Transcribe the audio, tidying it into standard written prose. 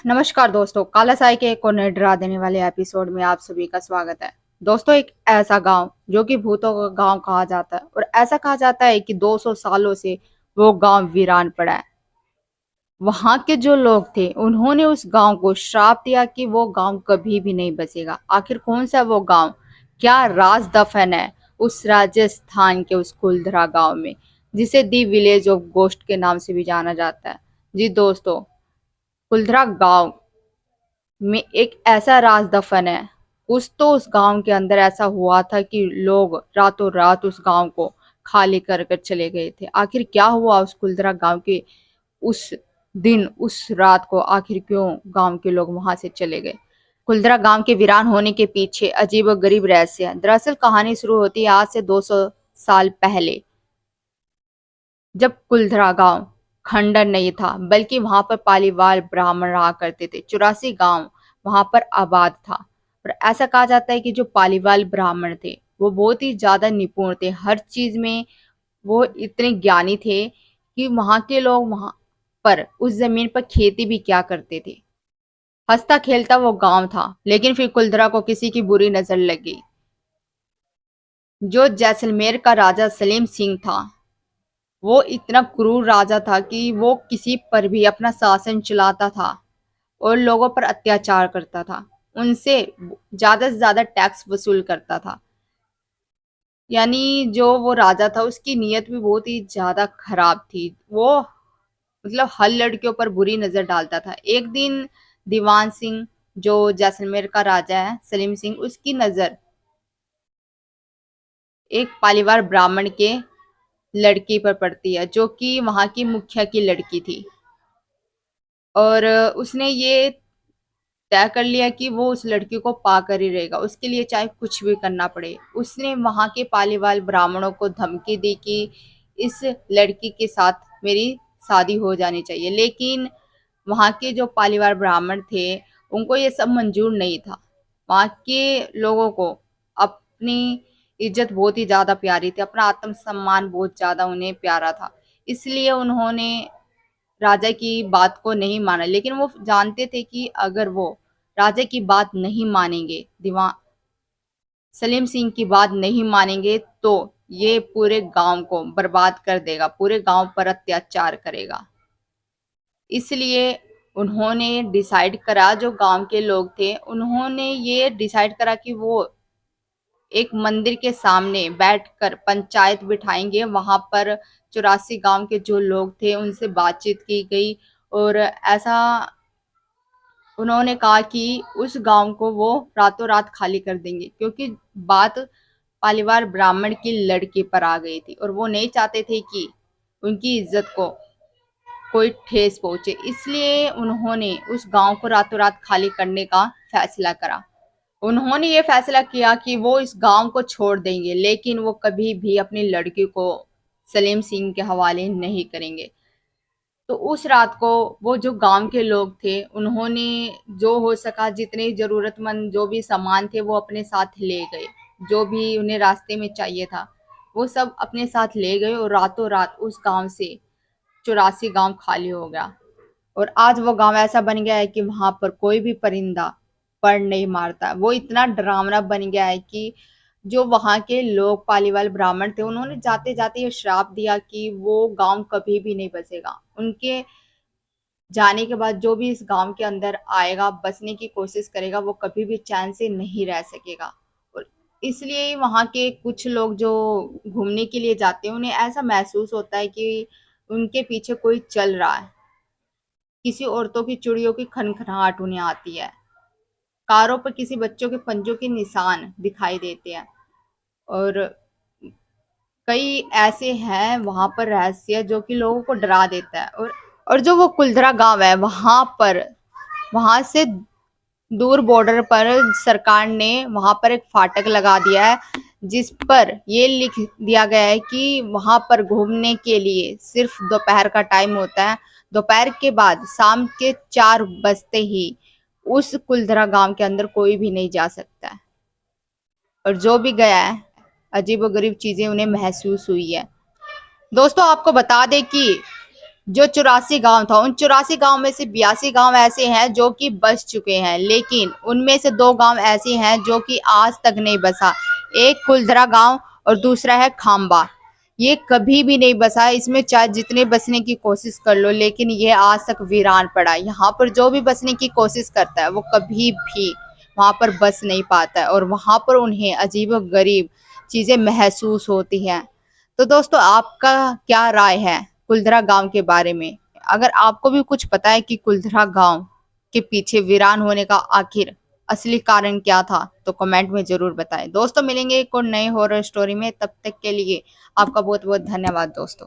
नमस्कार दोस्तों, काला साई के एक और नए डरा देने वाले एपिसोड में आप सभी का स्वागत है। दोस्तों, एक ऐसा गांव जो कि भूतों का गांव कहा जाता है और ऐसा कहा जाता है कि 200 सालों से वो गांव वीरान पड़ा है। वहां के जो लोग थे उन्होंने उस गांव को श्राप दिया कि वो गांव कभी भी नहीं बचेगा। आखिर कौन सा वो गांव, क्या राज दफन है उस राजस्थान के उस कुलधरा गांव में, जिसे दी विलेज ऑफ गोस्ट के नाम से भी जाना जाता है। जी दोस्तों, कुलधरा गांव में एक ऐसा राज दफन है। कुछ तो उस गांव के अंदर ऐसा हुआ था कि लोग रातों रात उस गांव को खाली कर कर चले गए थे। आखिर क्या हुआ उस कुलदरा गांव के उस दिन, उस रात को, आखिर क्यों गांव के लोग वहां से चले गए? कुलदरा गांव के वीरान होने के पीछे अजीब और गरीब रहस्य है। दरअसल कहानी शुरू होती है आज से 200 साल पहले, जब कुलधरा गांव खंडर नहीं था बल्कि वहां पर पालीवाल ब्राह्मण रहा करते थे। 84 गांव वहां पर आबाद था। और ऐसा कहा जाता है कि जो पालीवाल ब्राह्मण थे वो बहुत ही ज्यादा निपुण थे हर चीज में। वो इतने ज्ञानी थे कि वहां के लोग वहां पर उस जमीन पर खेती भी क्या करते थे। हंसता खेलता वो गांव था, लेकिन फिर कुलधरा को किसी की बुरी नजर लगी। जो जैसलमेर का राजा सलीम सिंह था, वो इतना क्रूर राजा था कि वो किसी पर भी अपना शासन चलाता था और लोगों पर अत्याचार करता था। उनसे ज्यादा से ज्यादा टैक्स वसूल करता था। यानी जो वो राजा था उसकी नीयत भी बहुत ही ज्यादा खराब थी। वो मतलब हर लड़कियों पर बुरी नजर डालता था। एक दिन दीवान सिंह, जो जैसलमेर का राजा है, सलीम सिंह, उसकी नजर एक पालीवाल ब्राह्मण के लड़की पर पड़ती है जो कि वहां की मुखिया की लड़की थी। और उसने ये तय कर लिया कि वो उस लड़की को पाकर ही रहेगा, उसके लिए चाहे कुछ भी करना पड़े। उसने वहां के पालीवाल ब्राह्मणों को धमकी दी कि इस लड़की के साथ मेरी शादी हो जानी चाहिए, लेकिन वहां के जो पालीवाल ब्राह्मण थे उनको ये सब मंजूर नहीं था। वहां के लोगों को अपनी इज्जत बहुत ही ज्यादा प्यारी थी, अपना आत्म सम्मान बहुत ज्यादा उन्हें प्यारा था। इसलिए उन्होंने राजा की बात को नहीं माना। लेकिन वो जानते थे कि अगर वो राजा की बात नहीं मानेंगे, दीवान सलीम सिंह की बात नहीं मानेंगे, तो ये पूरे गांव को बर्बाद कर देगा, पूरे गांव पर अत्याचार करेगा। इसलिए उन्होंने डिसाइड करा, जो गांव के लोग थे उन्होंने ये डिसाइड करा कि वो एक मंदिर के सामने बैठकर पंचायत बिठाएंगे। वहां पर 84 गांव के जो लोग थे उनसे बातचीत की गई और ऐसा उन्होंने कहा कि उस गांव को वो रातों रात खाली कर देंगे, क्योंकि बात पालीवाल ब्राह्मण की लड़की पर आ गई थी और वो नहीं चाहते थे कि उनकी इज्जत को कोई ठेस पहुंचे। इसलिए उन्होंने उस गांव को रातों रात खाली करने का फैसला करा। उन्होंने ये फैसला किया कि वो इस गांव को छोड़ देंगे, लेकिन वो कभी भी अपनी लड़की को सलीम सिंह के हवाले नहीं करेंगे। तो उस रात को वो जो गांव के लोग थे उन्होंने जो हो सका, जितने जरूरतमंद जो भी सामान थे वो अपने साथ ले गए। जो भी उन्हें रास्ते में चाहिए था वो सब अपने साथ ले गए और रातों रात उस गांव से 84 गांव खाली हो गया। और आज वो गांव ऐसा बन गया है कि वहां पर कोई भी परिंदा पर नहीं मारता। वो इतना डरावना बन गया है कि जो वहां के लोग पालीवाल ब्राह्मण थे उन्होंने जाते जाते ये श्राप दिया कि वो गांव कभी भी नहीं बसेगा। उनके जाने के बाद जो भी इस गांव के अंदर आएगा, बसने की कोशिश करेगा, वो कभी भी चैन से नहीं रह सकेगा। और इसलिए वहां के कुछ लोग जो घूमने के लिए जाते हैं उन्हें ऐसा महसूस होता है कि उनके पीछे कोई चल रहा है। किसी औरतों की चूड़ियों की खनखनाहट उन्हें आती है। कारों पर किसी बच्चों के पंजों के निशान दिखाई देते हैं। और कई ऐसे हैं वहां पर रहस्य जो कि लोगों को डरा देता है। और जो वो कुलधरा गांव है वहां पर, वहां से दूर बॉर्डर पर सरकार ने वहां पर एक फाटक लगा दिया है, जिस पर ये लिख दिया गया है कि वहां पर घूमने के लिए सिर्फ दोपहर का टाइम होता है। दोपहर के बाद शाम के 4 बजते ही उस कुलधरा गांव के अंदर कोई भी नहीं जा सकता है। और जो भी गया है, अजीबोगरीब चीजें उन्हें महसूस हुई है। दोस्तों, आपको बता दें कि जो 84 गांव था, उन 84 गांव में से 82 गांव ऐसे हैं जो कि बस चुके हैं, लेकिन उनमें से 2 गांव ऐसे हैं जो कि आज तक नहीं बसा। एक कुलधरा गांव और दूसरा है खाम्बा। ये कभी भी नहीं बसा। इसमें चाहे जितने बसने की कोशिश कर लो, लेकिन ये आज तक वीरान पड़ा। यहाँ पर जो भी बसने की कोशिश करता है वो कभी भी वहां पर बस नहीं पाता है, और वहां पर उन्हें अजीबोगरीब चीजें महसूस होती हैं। तो दोस्तों, आपका क्या राय है कुलधरा गांव के बारे में? अगर आपको भी कुछ पता है कि कुलधरा गांव के पीछे वीरान होने का आखिर असली कारण क्या था, तो कमेंट में जरूर बताएं। दोस्तों, मिलेंगे एक और नए हॉरर स्टोरी में। तब तक के लिए आपका बहुत बहुत धन्यवाद दोस्तों।